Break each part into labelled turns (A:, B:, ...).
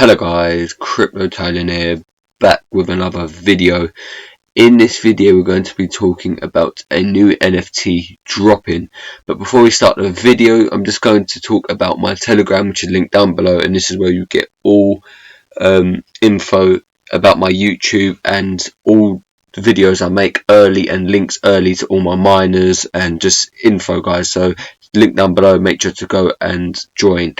A: Hello guys, Crypto Tylan here, back with another video. In this video we're going to be talking about a new NFT dropping. But before we start the video, I'm just going to talk about my Telegram, which is linked down below, and this is where you get all info about my YouTube and all the videos I make early and links early to all my miners and just info, guys. So link down below, make sure to go and join.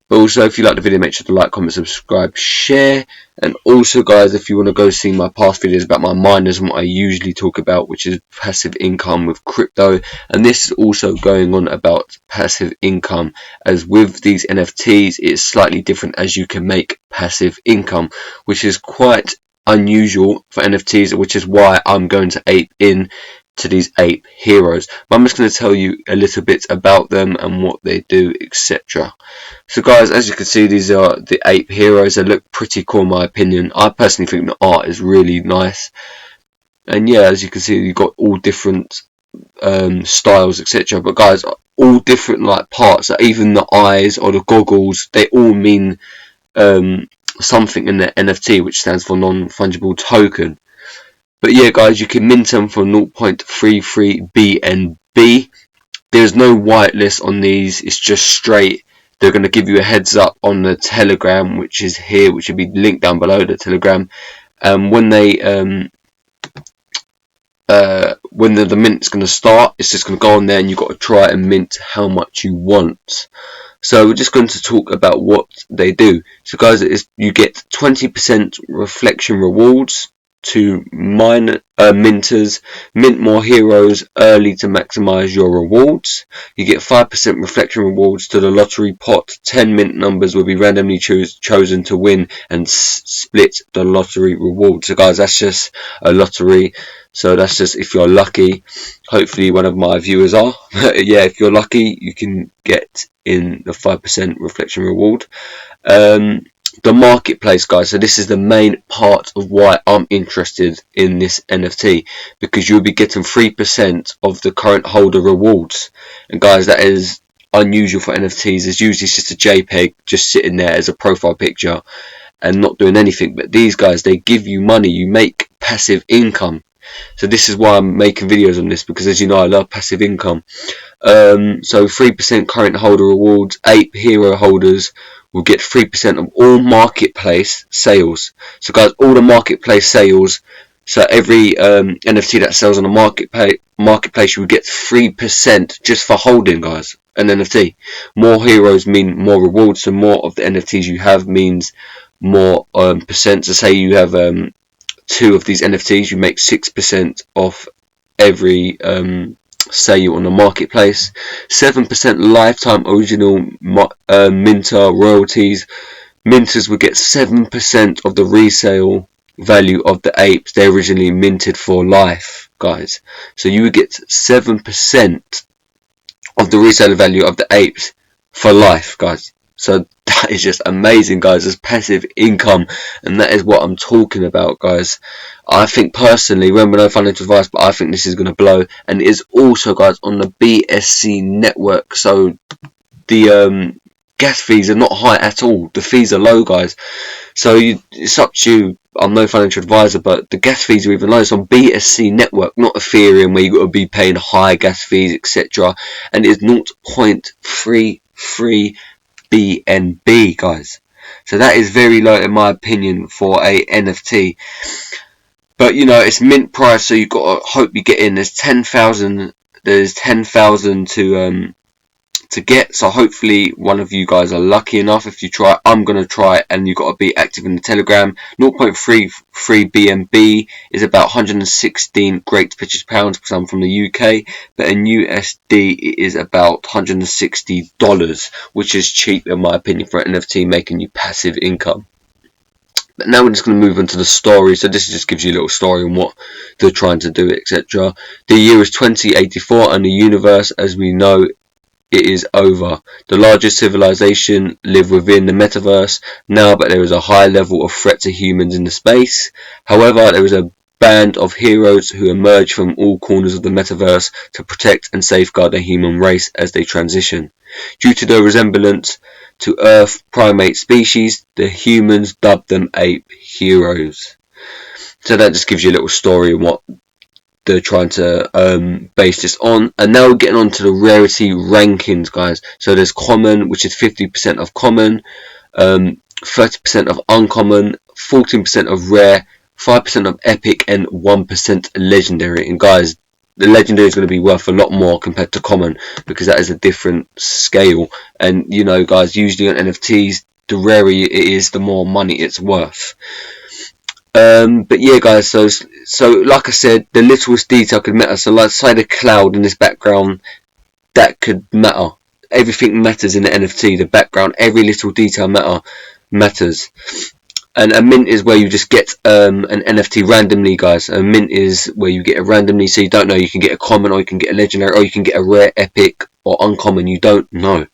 A: But also, if you like the video, make sure to like, comment, subscribe, share. And also, guys, if you want to go see my past videos about my miners and what I usually talk about, which is passive income with crypto. And this is also going on about passive income, as with these NFTs, it's slightly different, as you can make passive income, which is quite unusual for NFTs, which is why I'm going to ape in to these ape heroes. But I'm just going to tell you a little bit about them and what they do, etc. So guys, as you can see, these are the ape heroes. They look pretty cool in my opinion. I personally think the art is really nice, and yeah, as you can see, you've got all different styles, etc. But guys, all different like parts, like even the eyes or the goggles, they all mean something in the NFT, which stands for non-fungible token. But yeah, guys, you can mint them for 0.33 BNB. There's no whitelist on these. It's just straight. They're going to give you a heads up on the Telegram, which is here, which will be linked down below, the Telegram. When they when the mint's going to start, it's just going to go on there, and you've got to try and mint how much you want. So we're just going to talk about what they do. So guys, you get 20% reflection rewards to minters. Mint more heroes early to maximize your rewards. You get 5% reflection rewards to the lottery pot. 10 mint numbers will be randomly chosen to win and split the lottery reward. So guys, that's just a lottery, so that's just if you're lucky. Hopefully one of my viewers are. Yeah, if you're lucky, you can get in the 5% reflection reward. The marketplace, guys, so this is the main part of why I'm interested in this NFT, because you'll be getting 3% of the current holder rewards. And guys, that is unusual for NFTs. It's usually just a JPEG just sitting there as a profile picture and not doing anything. But these guys, they give you money. You make passive income. So this is why I'm making videos on this, because as you know, I love passive income. So 3% current holder rewards. Ape hero holders will get 3% of all marketplace sales. So guys, all the marketplace sales, so every NFT that sells on the marketplace, you will get 3% just for holding, guys, an NFT. More heroes mean more rewards, so more of the NFTs you have means more percent. So say you have 2 of these NFTs, you make 6% off every sale on the marketplace. 7% lifetime original minter royalties. Minters will get 7% of the resale value of the apes they originally minted for life, guys. So you would get 7% of the resale value of the apes for life, guys. So that is just amazing, guys. It's passive income, and that is what I'm talking about, guys. I think personally, remember, no financial advice, but I think this is going to blow. And it is also, guys, on the BSC network. So the gas fees are not high at all. The fees are low, guys. So it's up to you. I'm no financial advisor, but the gas fees are even low. It's on BSC network, not Ethereum, where you've got to be paying high gas fees, etc. And it is 0.33 BNB, guys. So that is very low in my opinion for a NFT. But you know, it's mint price, so you've got to hope you get in. There's 10,000. There's 10,000 to get. So hopefully one of you guys are lucky enough. If you try, I'm gonna try, and you've got to be active in the Telegram. 0.33 BNB is about 116 Great British pounds, because I'm from the UK. But in USD it is about $160, which is cheap in my opinion for an NFT making you passive income. But now we're just going to move on to the story. So this just gives you a little story on what they're trying to do, etc. The year is 2084, and the universe as we know it is over. The largest civilization live within the metaverse now, but there is a high level of threat to humans in the space. However, there is a band of heroes who emerge from all corners of the metaverse to protect and safeguard the human race as they transition. Due to their resemblance to Earth primate species. The humans dubbed them ape heroes. So that just gives you a little story on what they're trying to base this on. And now we're getting on to the rarity rankings, guys. So there's common, which is 50% of common, 30% of uncommon, 14% of rare, 5% of epic, and 1% legendary. And guys, the legendary is going to be worth a lot more compared to common, because that is a different scale. And you know, guys, usually on NFTs, the rarer it is, the more money it's worth. But yeah, guys, so like I said, the littlest detail could matter. So like say the cloud in this background, that could matter. Everything matters in the NFT. The background, every little detail matters. And a mint is where you just get an NFT randomly, guys. A mint is where you get it randomly, so you don't know. You can get a common, or you can get a legendary, or you can get a rare, epic, or uncommon. You don't know.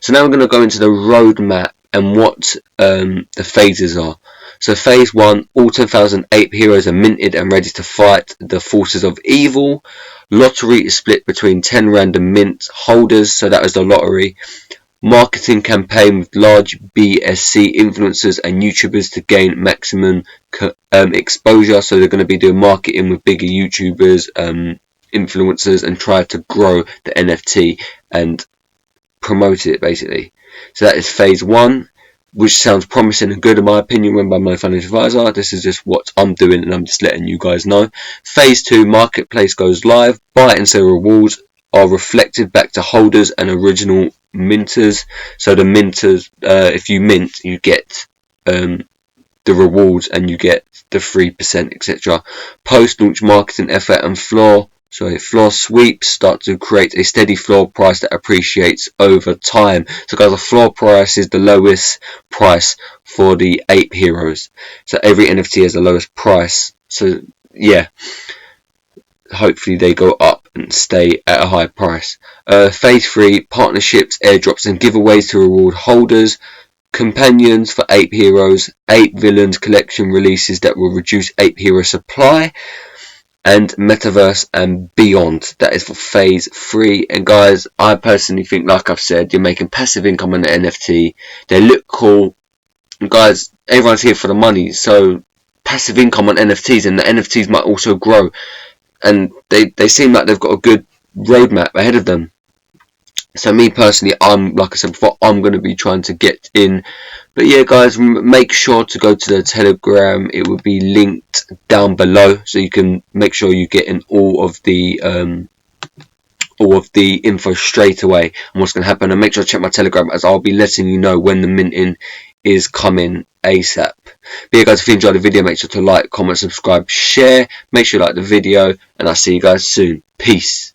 A: So now we're going to go into the roadmap and what the phases are. So phase 1, all 10,000 ape heroes are minted and ready to fight the forces of evil. Lottery is split between 10 random mint holders, so that is the lottery. Marketing campaign with large BSC influencers and YouTubers to gain maximum exposure. So they're going to be doing marketing with bigger YouTubers, influencers, and try to grow the NFT and promote it, basically. So that is phase 1, which sounds promising and good in my opinion, run by my financial advisor. This is just what I'm doing and I'm just letting you guys know. Phase 2, marketplace goes live. Buy and sell rewards are reflected back to holders and original minters. So the minters, if you mint, you get the rewards and you get the 3%, etc. Post-launch marketing effort and floor sweeps start to create a steady floor price that appreciates over time. So guys, the floor price is the lowest price for the ape heroes. So every NFT has the lowest price. So yeah, hopefully they go up and stay at a high price. Phase 3, partnerships, airdrops, and giveaways to reward holders. Companions for ape heroes. Ape villains collection releases that will reduce ape hero supply. And metaverse and beyond. That is for phase 3. And guys, I personally think, like I've said, you're making passive income on the NFT. They look cool. And guys, everyone's here for the money, so passive income on NFTs, and the NFTs might also grow. And they seem like they've got a good roadmap ahead of them. So me personally, like I said before, I'm going to be trying to get in. But yeah, guys, make sure to go to the Telegram. It will be linked down below, so you can make sure you get in all of the info straight away and what's going to happen. And make sure to check my Telegram, as I'll be letting you know when the minting is coming ASAP. But yeah, guys, if you enjoyed the video, make sure to like, comment, subscribe, share. Make sure you like the video, and I'll see you guys soon. Peace.